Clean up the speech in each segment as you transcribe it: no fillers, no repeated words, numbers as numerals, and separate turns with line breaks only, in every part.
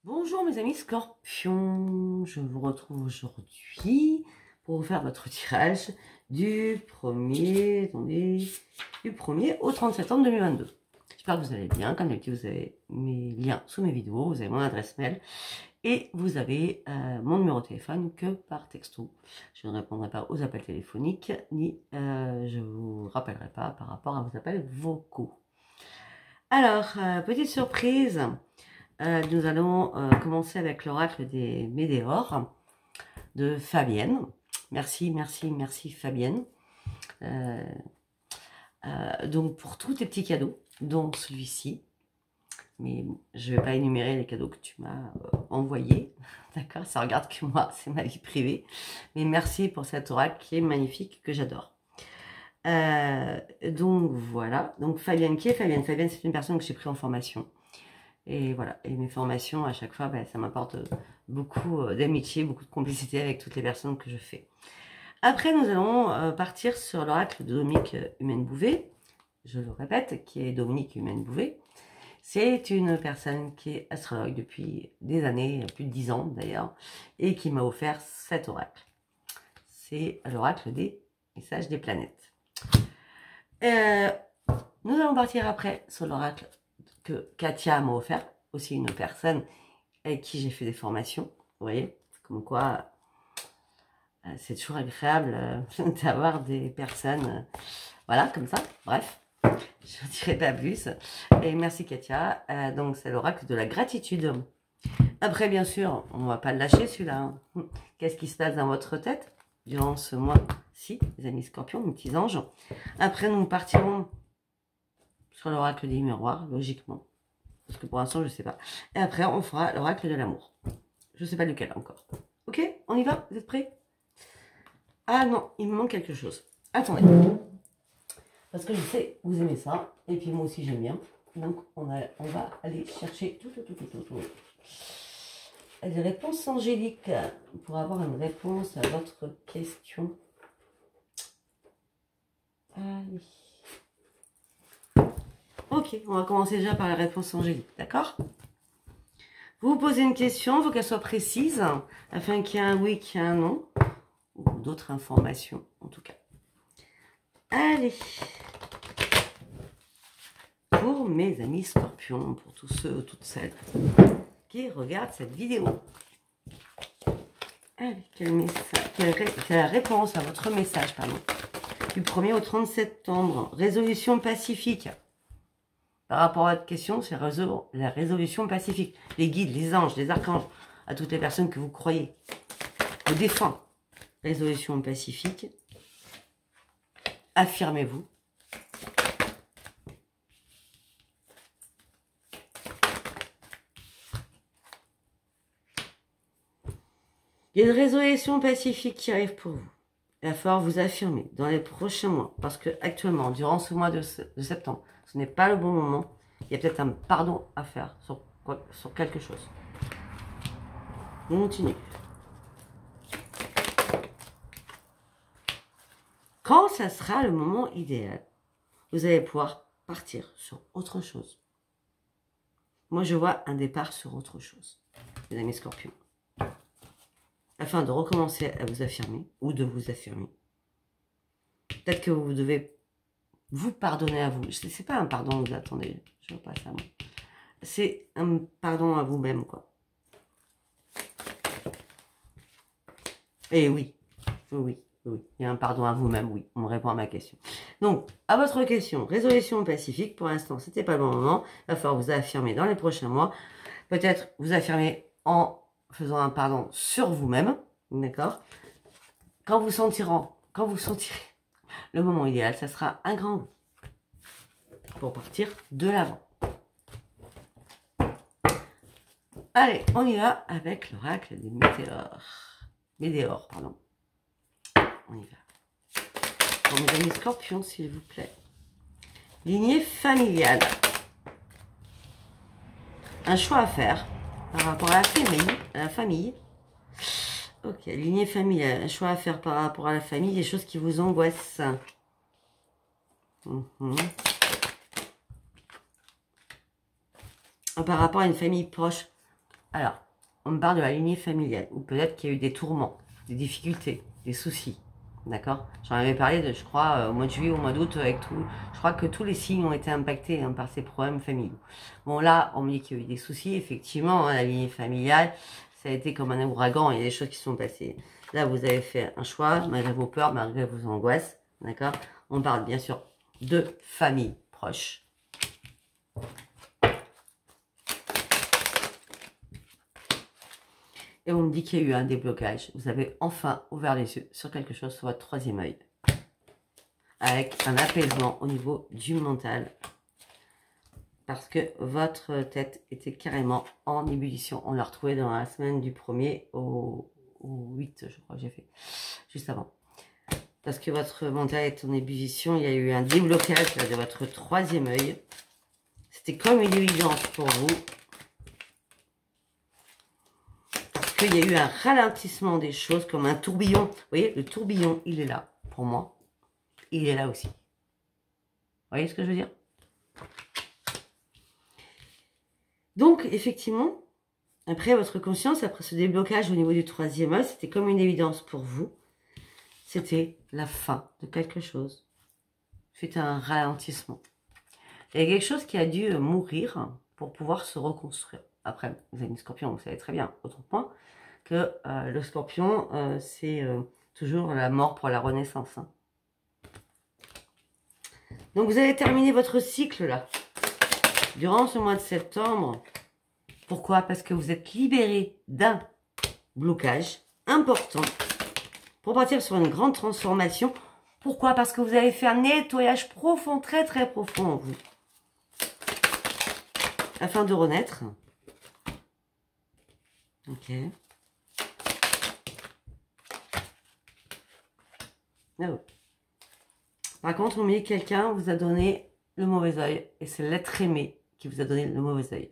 Bonjour mes amis scorpions, je vous retrouve aujourd'hui pour vous faire votre tirage du 1er, du 1er au 30 septembre 2022. J'espère que vous allez bien. Comme d'habitude, vous avez mes liens sous mes vidéos, vous avez mon adresse mail et vous avez mon numéro de téléphone que par texto. Je ne répondrai pas aux appels téléphoniques ni je vous rappellerai pas par rapport à vos appels vocaux. Alors, petite surprise. Nous allons commencer avec l'oracle des Météores de Fabienne. Merci, merci, merci Fabienne. Donc pour tous tes petits cadeaux, dont celui-ci. Mais je ne vais pas énumérer les cadeaux que tu m'as envoyés. D'accord, ça regarde que moi, c'est ma vie privée. Mais merci pour cet oracle qui est magnifique, que j'adore. Donc voilà. Donc Fabienne, qui est Fabienne? Fabienne, c'est une personne que j'ai pris en formation. Et voilà, et mes formations, à chaque fois, ça m'apporte beaucoup d'amitié, beaucoup de complicité avec toutes les personnes que je fais. Après, nous allons partir sur l'oracle de Dominique Humaine-Bouvet. Je le répète, qui est Dominique Humaine-Bouvet. C'est une personne qui est astrologue depuis des années, plus de 10 ans d'ailleurs, et qui m'a offert cet oracle. C'est l'oracle des messages des planètes. Nous allons partir après sur l'oracle que Katia m'a offert, aussi une personne avec qui j'ai fait des formations. Vous voyez, comme quoi c'est toujours agréable d'avoir des personnes, voilà, comme ça. Bref, je ne dirai pas plus. Et merci Katia. Donc c'est l'oracle de la gratitude. Après, bien sûr, on ne va pas le lâcher celui-là. Qu'est-ce qui se passe dans votre tête durant ce mois-ci, les amis scorpions, mes petits anges? Après, nous partirons sur l'oracle des miroirs, logiquement. Parce que pour l'instant, je ne sais pas. Et après, on fera l'oracle de l'amour. Je ne sais pas lequel encore. Ok, on y va? Vous êtes prêts? Ah non, il me manque quelque chose. Attendez. Parce que je sais, vous aimez ça. Et puis moi aussi, j'aime bien. Donc, on va aller chercher les réponses angéliques pour avoir une réponse à votre question. Allez. Ok, on va commencer déjà par la réponse angélique, d'accord? Vous vous posez une question, il faut qu'elle soit précise, afin qu'il y ait un oui, qu'il y ait un non, ou d'autres informations en tout cas. Allez, pour mes amis scorpions, pour tous ceux, toutes celles qui regardent cette vidéo. Allez, quelle la réponse à votre message, pardon, du 1er au 30 septembre, résolution pacifique. Par rapport à votre question, c'est la résolution pacifique. Les guides, les anges, les archanges, à toutes les personnes que vous croyez, vous défend. Résolution pacifique. Affirmez-vous. Il y a une résolution pacifique qui arrive pour vous. Il va falloir vous affirmer dans les prochains mois. Parce que actuellement, durant ce mois de septembre, ce n'est pas le bon moment. Il y a peut-être un pardon à faire sur quelque chose. On continue. Quand ça sera le moment idéal, vous allez pouvoir partir sur autre chose. Moi, je vois un départ sur autre chose, les amis scorpions. Afin de recommencer à vous affirmer ou de vous affirmer. Peut-être que vous devez vous pardonner à vous. C'est pas un pardon que vous attendez. Je vois pas ça, moi. C'est un pardon à vous-même, quoi. Et oui. Oui. Il y a un pardon à vous-même, oui. On me répond à ma question. Donc, à votre question, résolution pacifique. Pour l'instant, c'était pas le bon moment. Il va falloir vous affirmer dans les prochains mois. Peut-être vous affirmer en faisant un pardon sur vous-même. D'accord? Quand vous sentirez le moment idéal, ça sera un grand oui pour partir de l'avant. Allez, on y va avec l'oracle des Météores, pardon. On y va. Pour mes amis scorpions, s'il vous plaît. Lignée familiale. Un choix à faire par rapport à la famille. Ok, lignée familiale. Un choix à faire par rapport à la famille. Des choses qui vous angoissent. Par rapport à une famille proche. Alors, on me parle de la lignée familiale, ou peut-être qu'il y a eu des tourments, des difficultés, des soucis. D'accord? J'en avais parlé, je crois, au mois de juillet, au mois d'août, avec tout. Je crois que tous les signes ont été impactés hein, par ces problèmes familiaux. Bon, là, on me dit qu'il y a eu des soucis. Effectivement, hein, la lignée familiale, ça a été comme un ouragan. Il y a des choses qui sont passées. Là, vous avez fait un choix, malgré vos peurs, malgré vos angoisses. D'accord? On parle bien sûr de famille proche. Et on me dit qu'il y a eu un déblocage. Vous avez enfin ouvert les yeux sur quelque chose sur votre troisième œil. Avec un apaisement au niveau du mental. Parce que votre tête était carrément en ébullition. On l'a retrouvé dans la semaine du 1er au 8, je crois que j'ai fait. Juste avant. Parce que votre mental est en ébullition. Il y a eu un déblocage là, de votre troisième œil. C'était comme une évidence pour vous. Qu'il y a eu un ralentissement des choses, comme un tourbillon. Vous voyez, le tourbillon, il est là, pour moi. Il est là aussi. Vous voyez ce que je veux dire? Donc, effectivement, après votre conscience, après ce déblocage au niveau du troisième œil, c'était comme une évidence pour vous. C'était la fin de quelque chose. C'était un ralentissement. Il y a quelque chose qui a dû mourir pour pouvoir se reconstruire. Après, vous avez une scorpion, vous savez très bien, autre point, que le scorpion, c'est toujours la mort pour la renaissance. Hein. Donc, vous avez terminé votre cycle, là, durant ce mois de septembre. Pourquoi? Parce que vous êtes libéré d'un blocage important pour partir sur une grande transformation. Pourquoi? Parce que vous avez fait un nettoyage profond, très très profond en vous. Afin de renaître. Ok. Ah oui. Par contre, on me dit que quelqu'un vous a donné le mauvais œil. Et c'est l'être aimé qui vous a donné le mauvais œil.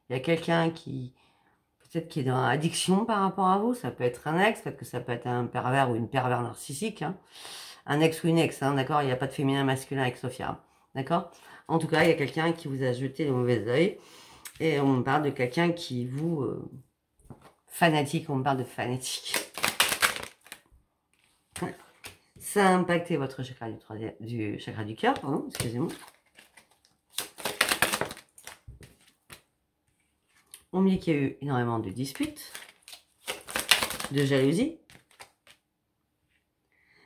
Il y a quelqu'un qui, peut-être qui est dans l'addiction par rapport à vous. Ça peut être un ex, peut-être que ça peut être un pervers ou une pervers narcissique. Hein. Un ex ou une ex, hein, d'accord? Il n'y a pas de féminin masculin avec Sophia. D'accord? En tout cas, il y a quelqu'un qui vous a jeté le mauvais œil. Et on me parle de quelqu'un qui vous... fanatique, on me parle de fanatique. Ça a impacté votre chakra du chakra du cœur, pardon, excusez-moi. On me dit qu'il y a eu énormément de disputes, de jalousie.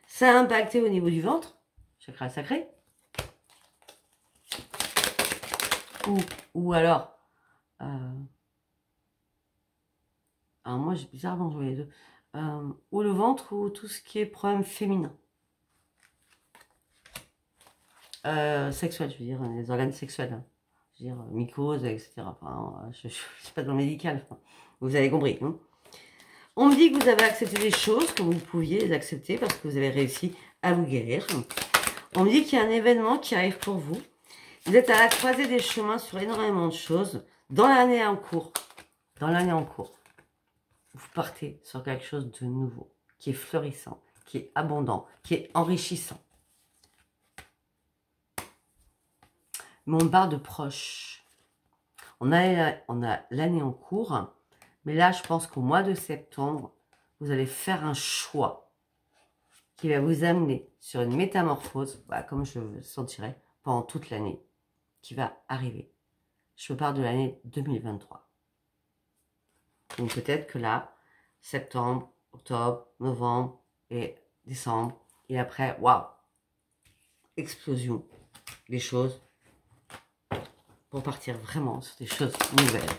Ça a impacté au niveau du ventre, chakra sacré. Ou alors, alors moi j'ai bizarrement joué les deux, ou le ventre ou tout ce qui est problème féminin. Sexuel, je veux dire, les organes sexuels. Hein. Je veux dire, mycose, etc. Enfin, je ne suis pas dans le médical. Enfin, vous avez compris. Hein. On me dit que vous avez accepté des choses comme vous pouviez les accepter parce que vous avez réussi à vous guérir. On me dit qu'il y a un événement qui arrive pour vous. Vous êtes à la croisée des chemins sur énormément de choses. Dans l'année en cours, vous partez sur quelque chose de nouveau, qui est florissant, qui est abondant, qui est enrichissant. Mais on parle de proches. On a l'année en cours, mais là, je pense qu'au mois de septembre, vous allez faire un choix qui va vous amener sur une métamorphose, voilà, comme je le sentirai, pendant toute l'année, qui va arriver. Je parle de l'année 2023. Donc peut-être que là, septembre, octobre, novembre et décembre, et après, waouh, explosion des choses pour partir vraiment sur des choses nouvelles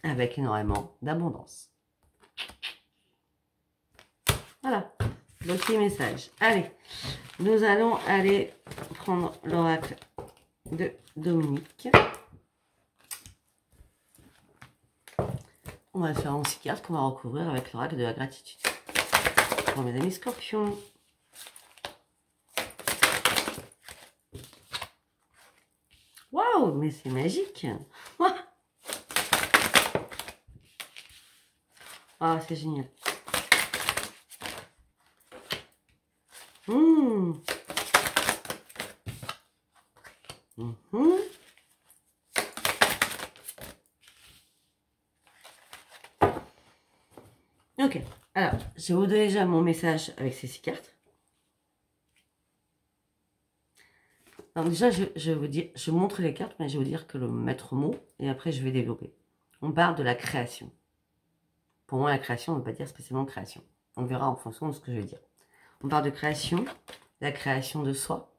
avec énormément d'abondance. Voilà, le petit message. Allez, nous allons aller prendre l'oracle de Dominique. On va faire un 6 cartes qu'on va recouvrir avec l'oracle de la gratitude. Pour mes amis scorpions. Waouh, mais c'est magique. Ah, c'est génial. Ok, alors, je vais vous donner déjà mon message avec ces 6 cartes. Donc déjà, je vais vous dire, je montre les cartes, mais je vais vous dire que le maître mot, et après je vais développer. On parle de la création. Pour moi, la création ne veut pas dire spécialement création. On verra en fonction de ce que je vais dire. On parle de création, la création de soi,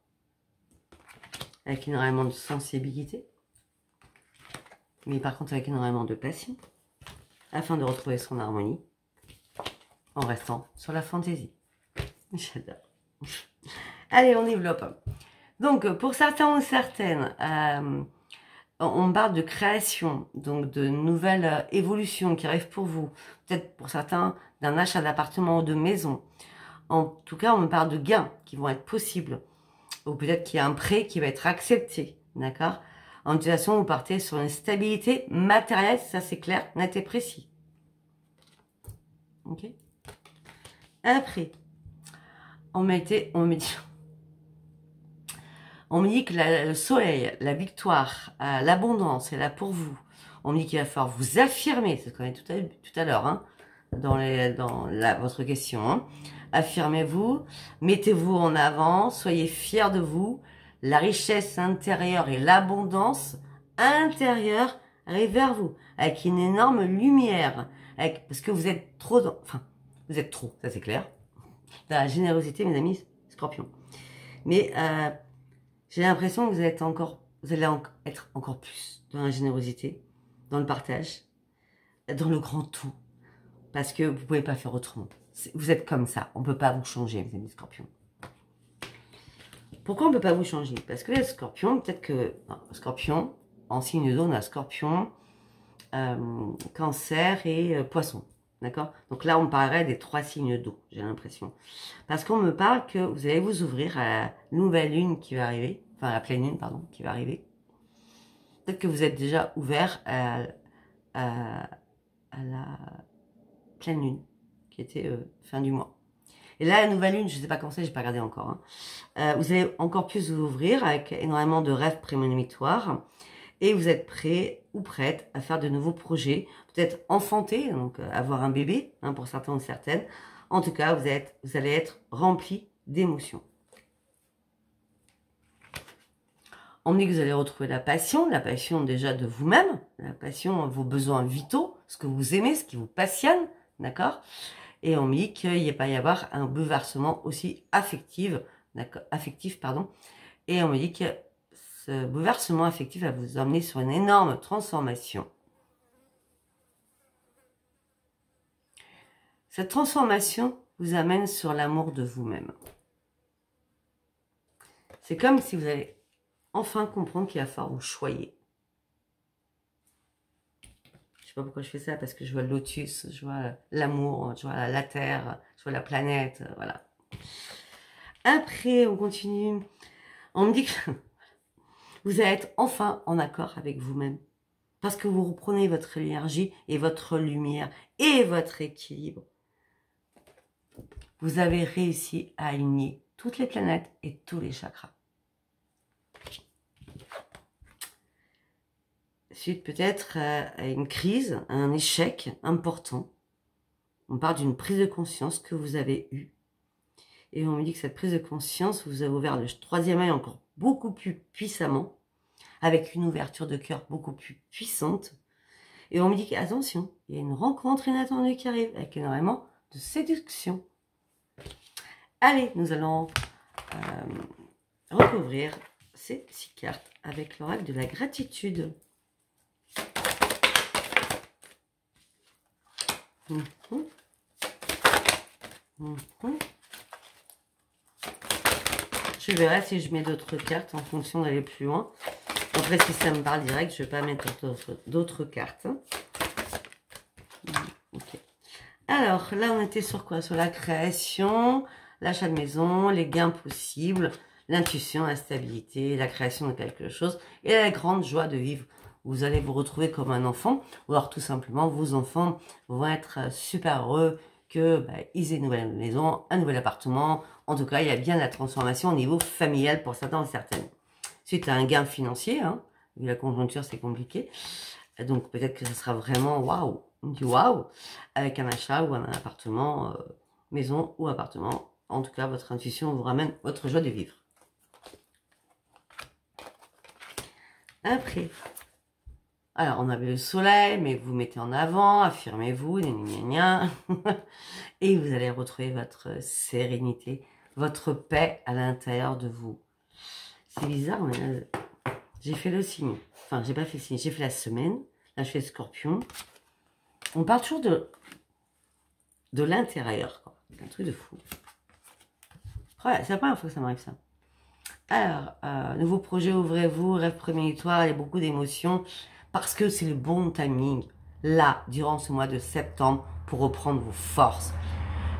avec énormément de sensibilité, mais par contre avec énormément de passion, afin de retrouver son harmonie, en restant sur la fantaisie. J'adore. Allez, on développe. Donc, pour certains ou certaines, on parle de création, donc de nouvelles évolutions qui arrivent pour vous. Peut-être pour certains, d'un achat d'appartement ou de maison. En tout cas, on me parle de gains qui vont être possibles. Ou peut-être qu'il y a un prêt qui va être accepté. D'accord? En situation, vous partez sur une stabilité matérielle, ça c'est clair, net et précis. Ok? Après, on me dit que le soleil, la victoire, l'abondance est là pour vous. On me dit qu'il va falloir vous affirmer, c'est ce qu'on a dit tout à l'heure, hein, dans votre question. Hein. Affirmez-vous, mettez-vous en avant, soyez fiers de vous. La richesse intérieure et l'abondance intérieure arrivent vers vous, avec une énorme lumière, parce que vous êtes trop, vous êtes trop, ça c'est clair, dans la générosité, mes amis, Scorpion. Mais j'ai l'impression que vous allez être encore plus dans la générosité, dans le partage, dans le grand tout. Parce que vous ne pouvez pas faire autrement. Vous êtes comme ça. On ne peut pas vous changer, mes amis Scorpions. Pourquoi on ne peut pas vous changer? Parce que les Scorpions, peut-être que... Non, Scorpion, en signe d'eau, on a Scorpion, Cancer et Poisson. D'accord? Donc là, on parlerait des 3 signes d'eau, j'ai l'impression. Parce qu'on me parle que vous allez vous ouvrir à la nouvelle lune qui va arriver. Enfin, à la pleine lune, pardon, qui va arriver. Peut-être que vous êtes déjà ouvert à la pleine lune, qui était fin du mois. Et là, la nouvelle lune, je ne sais pas quand c'est, j'ai pas regardé encore. Hein. Vous allez encore plus vous ouvrir avec énormément de rêves prémonitoires. Et vous êtes prêt ou prête à faire de nouveaux projets, peut-être enfanter, donc avoir un bébé, hein, pour certains ou certaines. En tout cas, vous allez être rempli d'émotions. On dit que vous allez retrouver la passion déjà de vous-même, la passion, vos besoins vitaux, ce que vous aimez, ce qui vous passionne, d'accord? Et on me dit qu'il va y avoir un bouleversement aussi affectif, pardon. Et on me dit que ce bouleversement affectif va vous emmener sur une énorme transformation. Cette transformation vous amène sur l'amour de vous-même. C'est comme si vous allez enfin comprendre qu'il va falloir vous choyer. Je sais pas pourquoi je fais ça, parce que je vois le lotus, je vois l'amour, je vois la terre, je vois la planète, voilà. Après, on continue. On me dit que vous allez être enfin en accord avec vous-même. Parce que vous reprenez votre énergie et votre lumière et votre équilibre. Vous avez réussi à aligner toutes les planètes et tous les chakras. Suite peut-être à une crise, à un échec important. On parle d'une prise de conscience que vous avez eue. Et on me dit que cette prise de conscience vous a ouvert le 3e œil encore beaucoup plus puissamment, avec une ouverture de cœur beaucoup plus puissante. Et on me dit qu'attention, il y a une rencontre inattendue qui arrive, avec énormément de séduction. Allez, nous allons recouvrir ces 6 cartes avec l'oracle de la gratitude. Je verrai si je mets d'autres cartes en fonction d'aller plus loin. Après, si ça me parle direct, je ne vais pas mettre d'autres cartes. Okay. Alors, là, on était sur quoi? Sur la création, l'achat de maison, les gains possibles, l'intuition, la stabilité, la création de quelque chose et la grande joie de vivre. Vous allez vous retrouver comme un enfant, ou alors tout simplement, vos enfants vont être super heureux qu'ils aient une nouvelle maison, un nouvel appartement. En tout cas, il y a bien la transformation au niveau familial pour certains et certaines. Suite à un gain financier, hein, vu la conjoncture, c'est compliqué. Et donc peut-être que ça sera vraiment waouh, du waouh, avec un achat ou un appartement, maison ou appartement. En tout cas, votre intuition vous ramène votre joie de vivre. Après, alors on avait le soleil, mais vous mettez en avant, affirmez-vous, et vous allez retrouver votre sérénité, votre paix à l'intérieur de vous. C'est bizarre, mais j'ai fait le signe. Enfin, j'ai pas fait le signe, j'ai fait la semaine. Là, je fais le scorpion. On parle toujours de l'intérieur, quoi. Un truc de fou. Ouais, c'est la première fois que ça m'arrive, ça. Alors, nouveau projet, ouvrez-vous, rêve prémonitoire, il y a beaucoup d'émotions, parce que c'est le bon timing, là, durant ce mois de septembre, pour reprendre vos forces.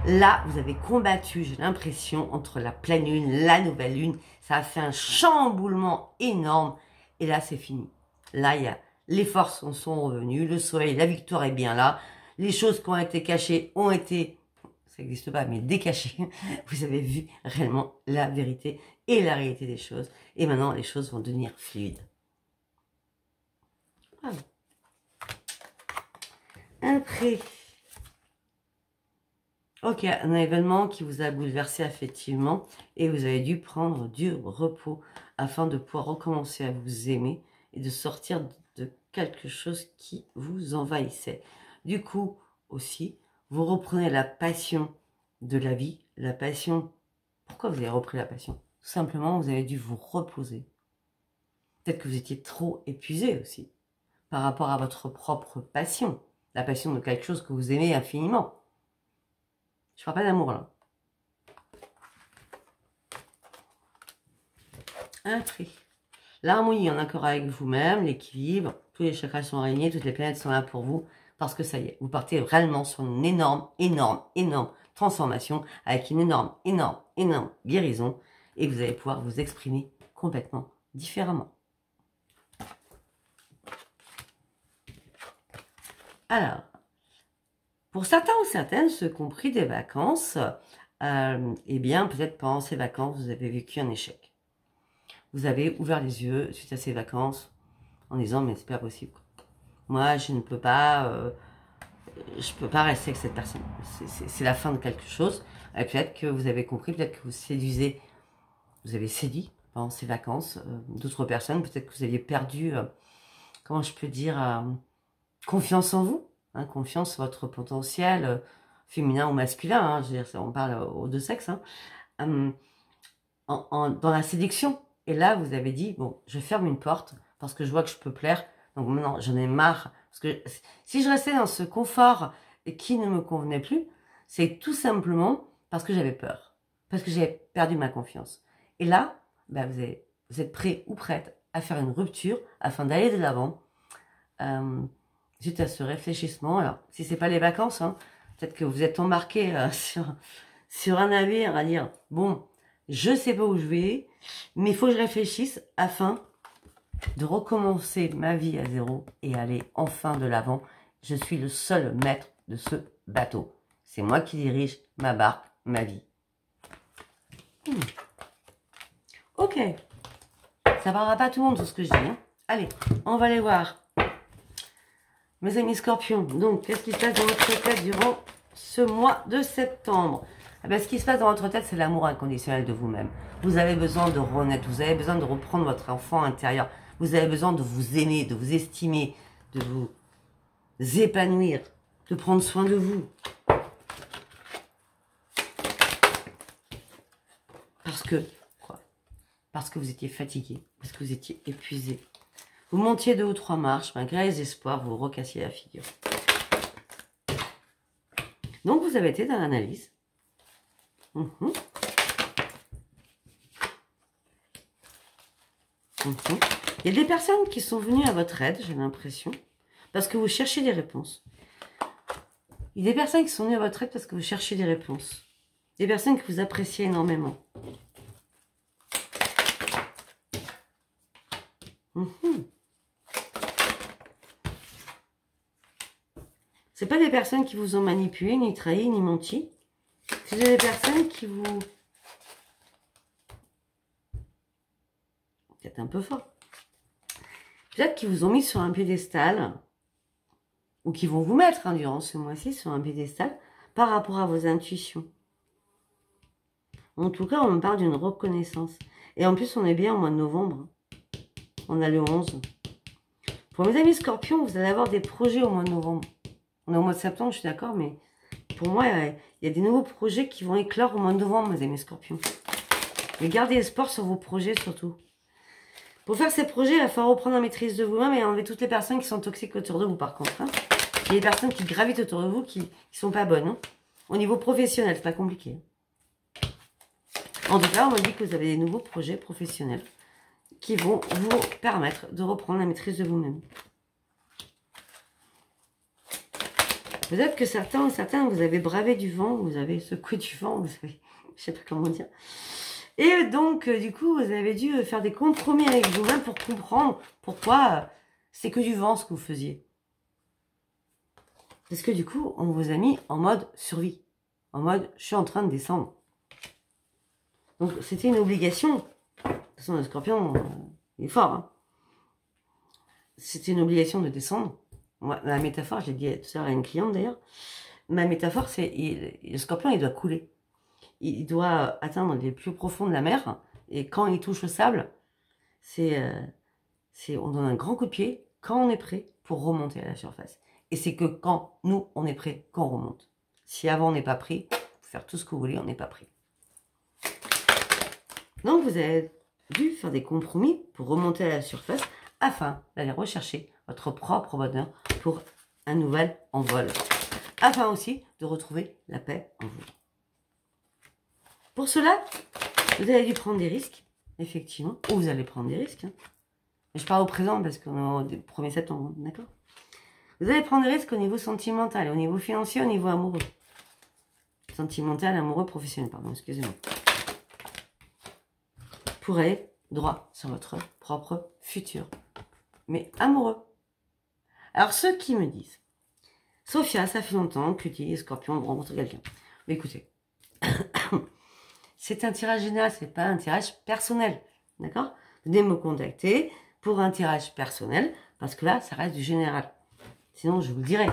Là, vous avez combattu, j'ai l'impression, entre la pleine lune, la nouvelle lune, ça a fait un chamboulement énorme, et là, c'est fini. Là, les forces sont revenues, le soleil, la victoire est bien là, les choses qui ont été cachées ont été, ça n'existe pas, mais décachées. Vous avez vu réellement la vérité et la réalité des choses, et maintenant, les choses vont devenir fluides. Voilà. Après... Ok, un événement qui vous a bouleversé affectivement et vous avez dû prendre du repos afin de pouvoir recommencer à vous aimer et de sortir de quelque chose qui vous envahissait. Du coup, aussi, vous reprenez la passion de la vie, la passion. Pourquoi vous avez repris la passion? Tout simplement, vous avez dû vous reposer. Peut-être que vous étiez trop épuisé aussi par rapport à votre propre passion, la passion de quelque chose que vous aimez infiniment. Je parle pas d'amour là. Après, l'harmonie en accord avec vous-même, l'équilibre, tous les chakras sont alignés, toutes les planètes sont là pour vous, parce que ça y est, vous partez réellement sur une énorme transformation, avec une énorme guérison, et vous allez pouvoir vous exprimer complètement différemment. Alors, pour certains ou certaines, ceux qui ont pris des vacances, eh bien, peut-être pendant ces vacances, vous avez vécu un échec. Vous avez ouvert les yeux suite à ces vacances en disant, mais c'est pas possible. Moi, je peux pas rester avec cette personne. C'est la fin de quelque chose. Peut-être que vous avez compris, peut-être que vous avez séduit pendant ces vacances d'autres personnes. Peut-être que vous aviez perdu, comment je peux dire, confiance en vous. Hein, confiance en votre potentiel féminin ou masculin, hein, je veux dire, on parle aux deux sexes, hein, dans la séduction. Et là, vous avez dit, bon, je ferme une porte parce que je vois que je peux plaire. Donc maintenant, j'en ai marre. Parce que si je restais dans ce confort qui ne me convenait plus, c'est tout simplement parce que j'avais peur. Parce que j'avais perdu ma confiance. Et là, bah, vous êtes prêt ou prête à faire une rupture afin d'aller de l'avant. Suite à ce réfléchissement, alors si c'est pas les vacances, hein, peut-être que vous êtes embarqué sur un navire à dire bon, je sais pas où je vais, mais il faut que je réfléchisse afin de recommencer ma vie à zéro et aller enfin de l'avant. Je suis le seul maître de ce bateau. C'est moi qui dirige ma barque, ma vie. Ok, ça parlera pas à tout le monde tout ce que je dis. Hein. Allez, on va aller voir. Mes amis scorpions, donc, qu'est-ce qui se passe dans votre tête durant ce mois de septembre? Eh bien, ce qui se passe dans votre tête, c'est l'amour inconditionnel de vous-même. Vous avez besoin de renaître, vous avez besoin de reprendre votre enfant intérieur. Vous avez besoin de vous aimer, de vous estimer, de vous épanouir, de prendre soin de vous. Parce que, quoi? Parce que vous étiez fatigué, parce que vous étiez épuisé. Vous montiez 2 ou 3 marches, malgré les espoirs, vous recassiez la figure. Donc, vous avez été dans l'analyse. Il y a des personnes qui sont venues à votre aide, j'ai l'impression, parce que vous cherchez des réponses. Il y a des personnes qui sont venues à votre aide parce que vous cherchez des réponses. Des personnes que vous appréciez énormément. C'est pas des personnes qui vous ont manipulé, ni trahi, ni menti. C'est des personnes qui vous... Peut-être un peu fort. Peut-être qu'ils vous ont mis sur un piédestal ou qui vont vous mettre durant ce mois-ci sur un piédestal par rapport à vos intuitions. En tout cas, on me parle d'une reconnaissance. Et en plus, on est bien au mois de novembre. On a le 11. Pour mes amis scorpions, vous allez avoir des projets au mois de novembre. On est au mois de septembre, je suis d'accord, mais pour moi, il y a des nouveaux projets qui vont éclore au mois de novembre, mes amis scorpions. Mais gardez espoir sur vos projets, surtout. Pour faire ces projets, il va falloir reprendre la maîtrise de vous-même et enlever toutes les personnes qui sont toxiques autour de vous, par contre. Il y a des personnes qui gravitent autour de vous qui ne sont pas bonnes. Au niveau professionnel, c'est pas compliqué. En tout cas, on m'a dit que vous avez des nouveaux projets professionnels qui vont vous permettre de reprendre la maîtrise de vous-même. Peut-être que certains, vous avez bravé du vent, vous avez secoué du vent, vous avez, je sais pas comment dire. Et donc, du coup, vous avez dû faire des compromis avec vous-même pour comprendre pourquoi c'est que du vent ce que vous faisiez. Parce que du coup, on vous a mis en mode survie. En mode, je suis en train de descendre. Donc, c'était une obligation. De toute façon, le scorpion, il est fort. Hein. C'était une obligation de descendre. Moi, ma métaphore, je l'ai dit tout à l'heure à une cliente d'ailleurs. Ma métaphore, c'est le scorpion, il doit couler. Il doit atteindre les plus profonds de la mer. Et quand il touche le sable, on donne un grand coup de pied quand on est prêt pour remonter à la surface. Et c'est que quand nous, on est prêt, qu'on remonte. Si avant, on n'est pas prêt, faire tout ce que vous voulez, on n'est pas prêt. Donc, vous avez dû faire des compromis pour remonter à la surface afin d'aller rechercher votre propre bonheur pour un nouvel envol. Afin aussi de retrouver la paix en vous. Pour cela, vous avez dû prendre des risques, effectivement, ou vous allez prendre des risques. Mais je parle au présent parce qu'on est au 1er septembre, d'accord? Vous allez prendre des risques au niveau sentimental, au niveau financier, au niveau amoureux. Sentimental, amoureux, professionnel, pardon, excusez-moi. Pour aller droit sur votre propre futur. Mais amoureux. Alors, ceux qui me disent, Sophia, ça fait longtemps que tu es scorpion, rencontre quelqu'un. Mais écoutez, c'est un tirage général, c'est pas un tirage personnel. D'accord? Venez me contacter pour un tirage personnel, parce que là, ça reste du général. Sinon, je vous le dirai.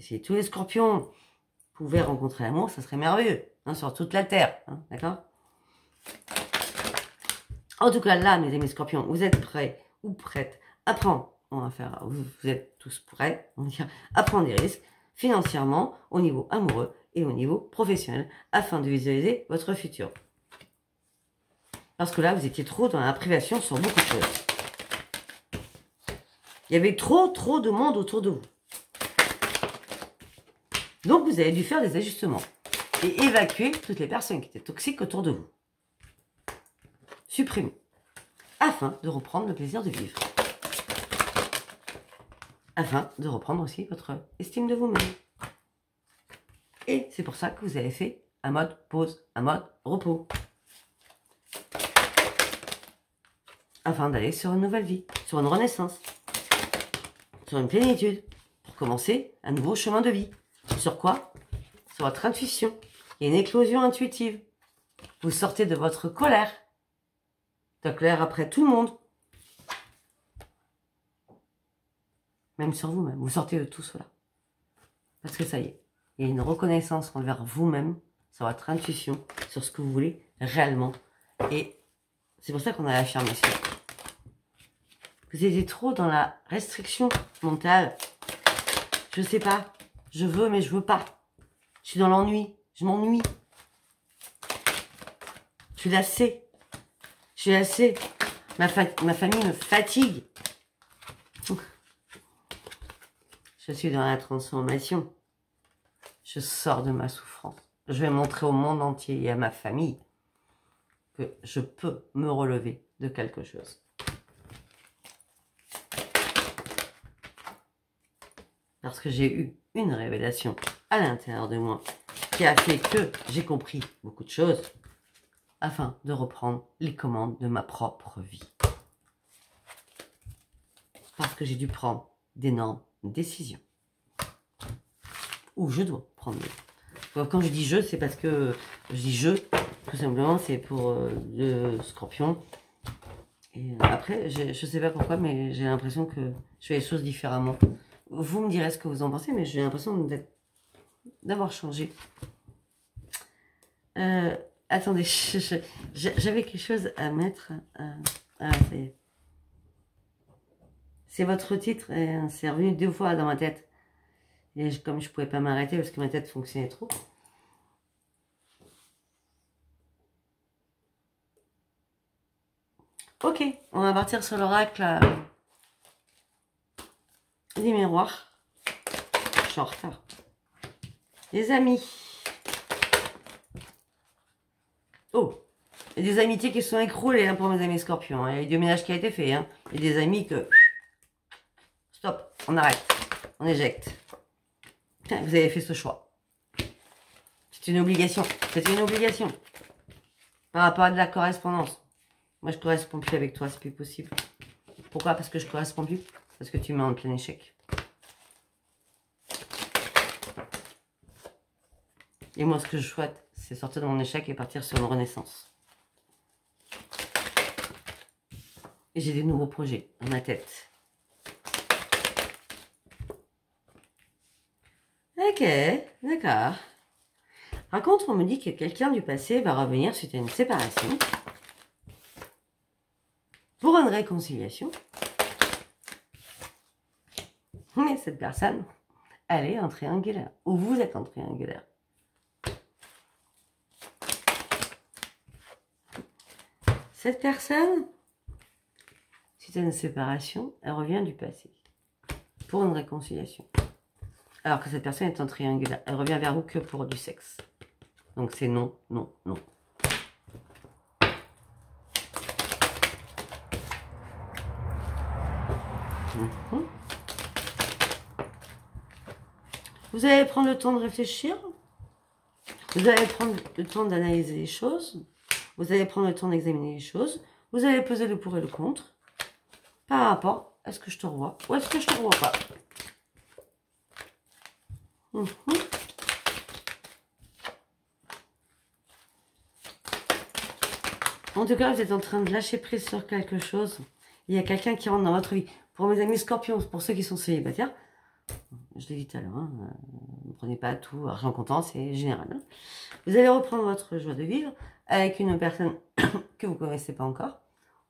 Si tous les scorpions pouvaient rencontrer l'amour, ça serait merveilleux, hein, sur toute la Terre. Hein, d'accord? En tout cas, là, mes amis scorpions, vous êtes prêts ou prêtes à prendre, on va faire, vous êtes tous prêts, on va dire, à prendre des risques financièrement, au niveau amoureux et au niveau professionnel, afin de visualiser votre futur. Parce que là, vous étiez trop dans la privation sur beaucoup de choses. Il y avait trop de monde autour de vous. Donc, vous avez dû faire des ajustements et évacuer toutes les personnes qui étaient toxiques autour de vous. Supprimer, afin de reprendre le plaisir de vivre. Afin de reprendre aussi votre estime de vous-même. Et c'est pour ça que vous avez fait un mode pause, un mode repos. Afin d'aller sur une nouvelle vie, sur une renaissance, sur une plénitude, pour commencer un nouveau chemin de vie. Sur quoi? Sur votre intuition. Il y a une éclosion intuitive. Vous sortez de votre colère. De colère après tout le monde. Même sur vous-même. Vous sortez de tout cela. Parce que ça y est. Il y a une reconnaissance envers vous-même, sur votre intuition, sur ce que vous voulez réellement. Et c'est pour ça qu'on a l'affirmation. Vous étiez trop dans la restriction mentale. Je sais pas. Je veux, mais je veux pas. Je suis dans l'ennui. Je m'ennuie. Je suis lassée. Je suis lassée. Ma famille me fatigue. Je suis dans la transformation. Je sors de ma souffrance. Je vais montrer au monde entier et à ma famille que je peux me relever de quelque chose. Parce que j'ai eu une révélation à l'intérieur de moi qui a fait que j'ai compris beaucoup de choses afin de reprendre les commandes de ma propre vie. Parce que j'ai dû prendre d'énormes décisions. Ou je dois prendre des... Quand je dis je, c'est parce que je dis je, tout simplement, c'est pour le scorpion. Et après, je sais pas pourquoi, mais j'ai l'impression que je fais les choses différemment. vous me direz ce que vous en pensez, mais j'ai l'impression d'avoir changé. Attendez, j'avais quelque chose à mettre. Ah, ça y est. C'est votre titre, c'est revenu 2 fois dans ma tête. Et comme je pouvais pas m'arrêter parce que ma tête fonctionnait trop. Ok, on va partir sur l'oracle des miroirs. Je suis en retard. Les amis. Oh, il y a des amitiés qui se sont écroulées hein, pour mes amis scorpions. Hein. Il y a eu du ménage qui a été fait. Hein. Il y a des amis que... Stop, on arrête. On éjecte. Vous avez fait ce choix. C'est une obligation. C'est une obligation. Par rapport à de la correspondance. Moi, je ne corresponds plus avec toi, c'est plus possible. Pourquoi? Parce que je ne corresponds plus. Parce que tu me mets en plein échec. Et moi, ce que je souhaite, c'est sortir de mon échec et partir sur une renaissance. Et j'ai des nouveaux projets dans ma tête. Ok, d'accord. Par contre, on me dit que quelqu'un du passé va revenir suite à une séparation. Pour une réconciliation. Mais cette personne, elle est en triangulaire. Ou vous êtes en triangulaire. Cette personne, suite à une séparation, elle revient du passé. Pour une réconciliation. Alors que cette personne est en triangulaire. Elle revient vers vous que pour du sexe. Donc c'est non, non, non. Vous allez prendre le temps de réfléchir. Vous allez prendre le temps d'analyser les choses. Vous allez prendre le temps d'examiner les choses. Vous allez peser le pour et le contre. Par rapport à ce que je te revois. Ou est-ce que je te revois pas. En tout cas, vous êtes en train de lâcher prise sur quelque chose. Il y a quelqu'un qui rentre dans votre vie. Pour mes amis scorpions, pour ceux qui sont célibataires, je l'ai dit tout à l'heure, hein, ne prenez pas tout argent comptant, c'est général. Hein. Vous allez reprendre votre joie de vivre avec une personne que vous ne connaissez pas encore.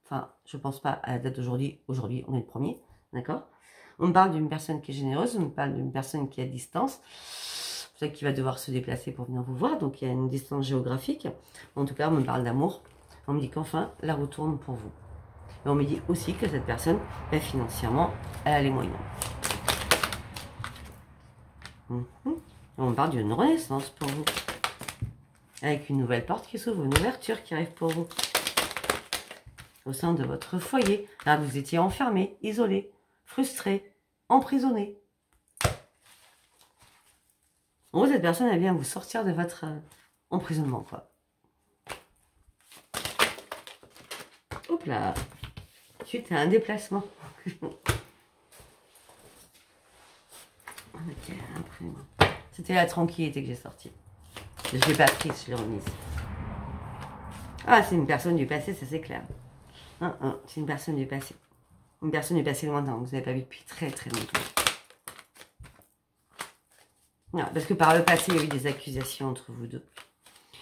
Enfin, je ne pense pas à la date d'aujourd'hui. Aujourd'hui, on est le 1er, d'accord? On me parle d'une personne qui est généreuse, on me parle d'une personne qui est à distance. C'est pour ça qu'il va devoir se déplacer pour venir vous voir. Donc, il y a une distance géographique. En tout cas, on me parle d'amour. On me dit qu'enfin, la roue tourne pour vous. Et on me dit aussi que cette personne, ben, financièrement, elle a les moyens. On me parle d'une renaissance pour vous. Avec une nouvelle porte qui s'ouvre, une ouverture qui arrive pour vous. Au sein de votre foyer. Là, vous étiez enfermé, isolé, frustré, emprisonné. En gros, cette personne, elle vient vous sortir de votre emprisonnement, quoi. Hop là. Suite à un déplacement. Ok, après. C'était la tranquillité que j'ai sortie. Je ne l'ai pas prise, je l'ai remise. Ah, c'est une personne du passé, ça c'est clair. C'est une personne du passé. Une personne du passé lointain, vous n'avez pas vu depuis très très longtemps. Non, parce que par le passé, il y a eu des accusations entre vous deux.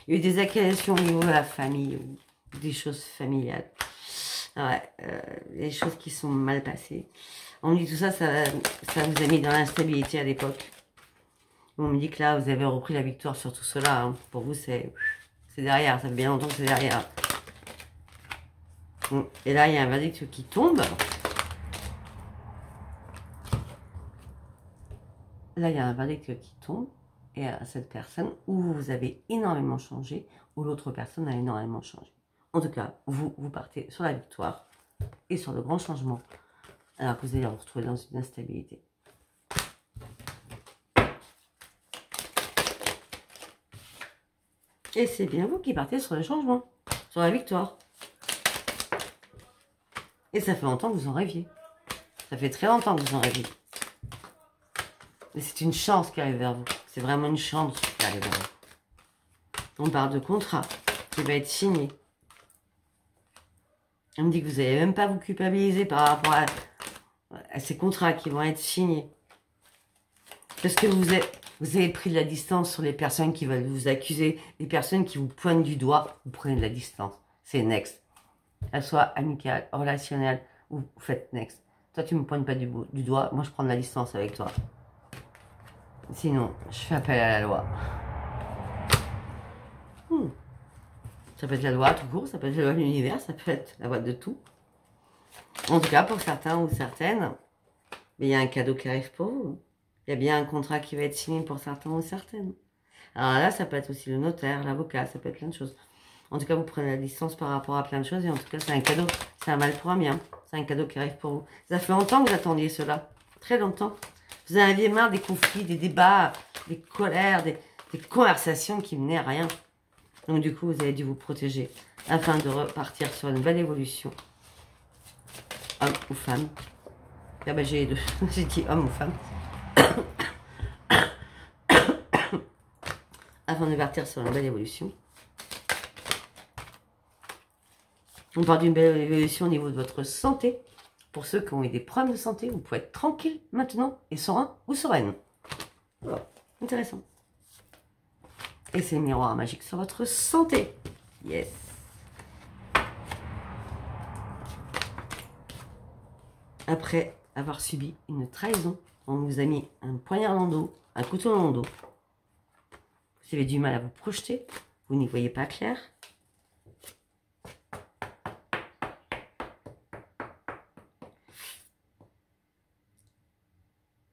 Il y a eu des accusations au niveau de la famille, des choses familiales. Ouais, des choses qui sont mal passées. On me dit tout ça, ça vous a mis dans l'instabilité à l'époque. On me dit que là, vous avez repris la victoire sur tout cela. Hein. Pour vous, c'est derrière. Ça fait bien longtemps que c'est derrière. Et là, il y a un verdict qui tombe. Là, il y a un verdict qui tombe. Et à cette personne, où vous avez énormément changé, ou l'autre personne a énormément changé. En tout cas, vous partez sur la victoire et sur le grand changement. Alors que vous allez vous retrouver dans une instabilité. Et c'est bien vous qui partez sur le changement, sur la victoire. Et ça fait longtemps que vous en rêviez. Ça fait très longtemps que vous en rêviez. Et c'est une chance qui arrive vers vous. C'est vraiment une chance qui arrive vers vous. On parle de contrat qui va être signé. On me dit que vous n'allez même pas vous culpabiliser par rapport à ces contrats qui vont être signés. Parce que vous avez pris de la distance sur les personnes qui veulent vous accuser, les personnes qui vous pointent du doigt, vous prenez de la distance. C'est next. Qu'elle soit amicale, relationnelle, ou vous faites next. Toi, tu me pointes pas du doigt, moi je prends de la distance avec toi. Sinon, je fais appel à la loi. Ça peut être la loi tout court, ça peut être la loi de l'univers, ça peut être la loi de tout. En tout cas, pour certains ou certaines, il y a un cadeau qui arrive pour vous. Il y a bien un contrat qui va être signé pour certains ou certaines. Alors là, ça peut être aussi le notaire, l'avocat, ça peut être plein de choses. En tout cas, vous prenez la distance par rapport à plein de choses et en tout cas, c'est un cadeau. C'est un mal pour un bien. C'est un cadeau qui arrive pour vous. Ça fait longtemps que vous attendiez cela. Très longtemps. Vous en aviez marre des conflits, des débats, des colères, des conversations qui menaient à rien. Donc du coup, vous avez dû vous protéger afin de repartir sur une belle évolution. Homme ou femme. Ah ben, j'ai les deux. J'ai dit homme ou femme. Afin de partir sur une belle évolution. On parle d'une belle évolution au niveau de votre santé. Pour ceux qui ont eu des problèmes de santé, vous pouvez être tranquille maintenant et serein ou sereine. Voilà. Intéressant. Et c'est le miroir magique sur votre santé. Yes. Après avoir subi une trahison, on vous a mis un poignard dans le dos, un couteau dans le dos. Vous avez du mal à vous projeter, vous n'y voyez pas clair.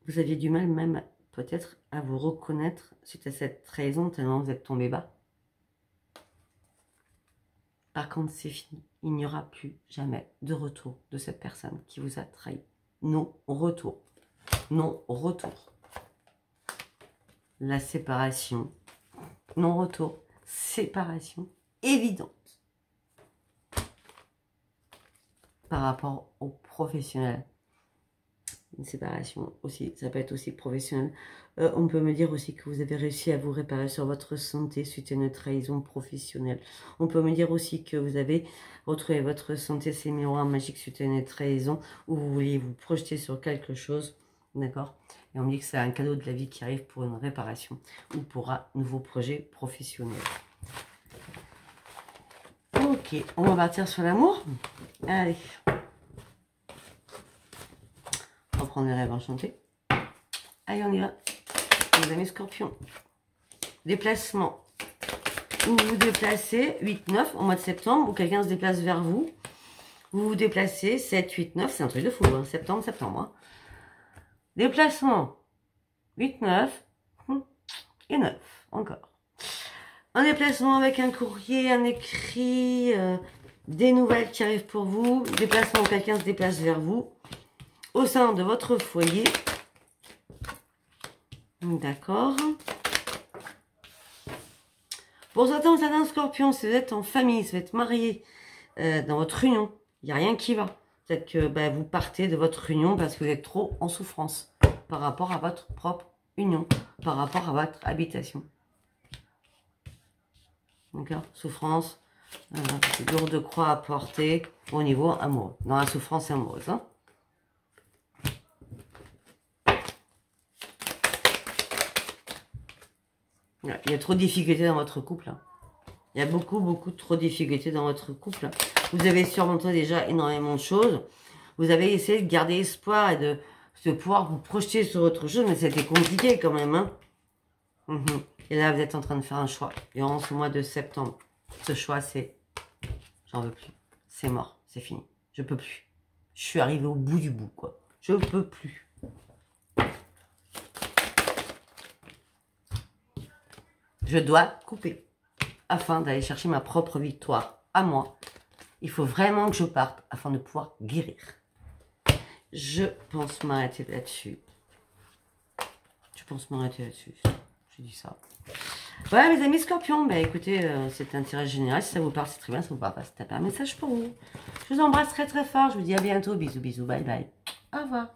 Vous aviez du mal même peut-être à vous reconnaître suite à cette trahison tellement vous êtes tombé bas. Par contre, c'est fini. Il n'y aura plus jamais de retour de cette personne qui vous a trahi. Non retour. Non retour. La séparation. Non retour. Séparation évidente. Par rapport au professionnel. Une séparation aussi, ça peut être aussi professionnel. On peut me dire aussi que vous avez réussi à vous réparer sur votre santé suite à une trahison professionnelle. On peut me dire aussi que vous avez retrouvé votre santé, ces miroirs magiques suite à une trahison, où vous vouliez vous projeter sur quelque chose, d'accord? Et on me dit que c'est un cadeau de la vie qui arrive pour une réparation ou pour un nouveau projet professionnel. Ok, on va partir sur l'amour. Allez. On va prendre les rêves enchantés. Allez, on y va. Les amis scorpions. Déplacement. Vous vous déplacez 8-9 au mois de septembre, ou quelqu'un se déplace vers vous. Vous vous déplacez 7, 8, 9. C'est un truc de fou, hein. Septembre. Hein. Déplacement 8, 9 et 9. Encore. Un déplacement avec un courrier, un écrit, des nouvelles qui arrivent pour vous. Déplacement, quelqu'un se déplace vers vous. Au sein de votre foyer. D'accord. Pour certains scorpions, si vous êtes en famille, si vous êtes marié dans votre union, il n'y a rien qui va. Peut-être que vous partez de votre union parce que vous êtes trop en souffrance par rapport à votre propre union, par rapport à votre habitation. D'accord. Souffrance, lourde croix à porter au niveau amoureux. Dans la souffrance amoureuse, hein. Il y a trop de difficultés dans votre couple. Hein. Il y a beaucoup trop de difficultés dans votre couple. Hein. Vous avez surmonté déjà énormément de choses. Vous avez essayé de garder espoir et de pouvoir vous projeter sur autre chose. Mais c'était compliqué quand même. Hein. Et là, vous êtes en train de faire un choix. Durant ce mois de septembre. Ce choix, c'est... J'en veux plus. C'est mort. C'est fini. Je peux plus. Je suis arrivée au bout du bout, quoi. Je peux plus. Je dois couper afin d'aller chercher ma propre victoire à moi. Il faut vraiment que je parte afin de pouvoir guérir. Je pense m'arrêter là-dessus. Je dis ça. Voilà mes amis scorpions. Écoutez, c'est un tirage général. Si ça vous parle, c'est très bien. Si ça vous parle pas, c'est un message pour vous. Je vous embrasse très fort. Je vous dis à bientôt. Bisous, bisous. Bye, bye. Au revoir.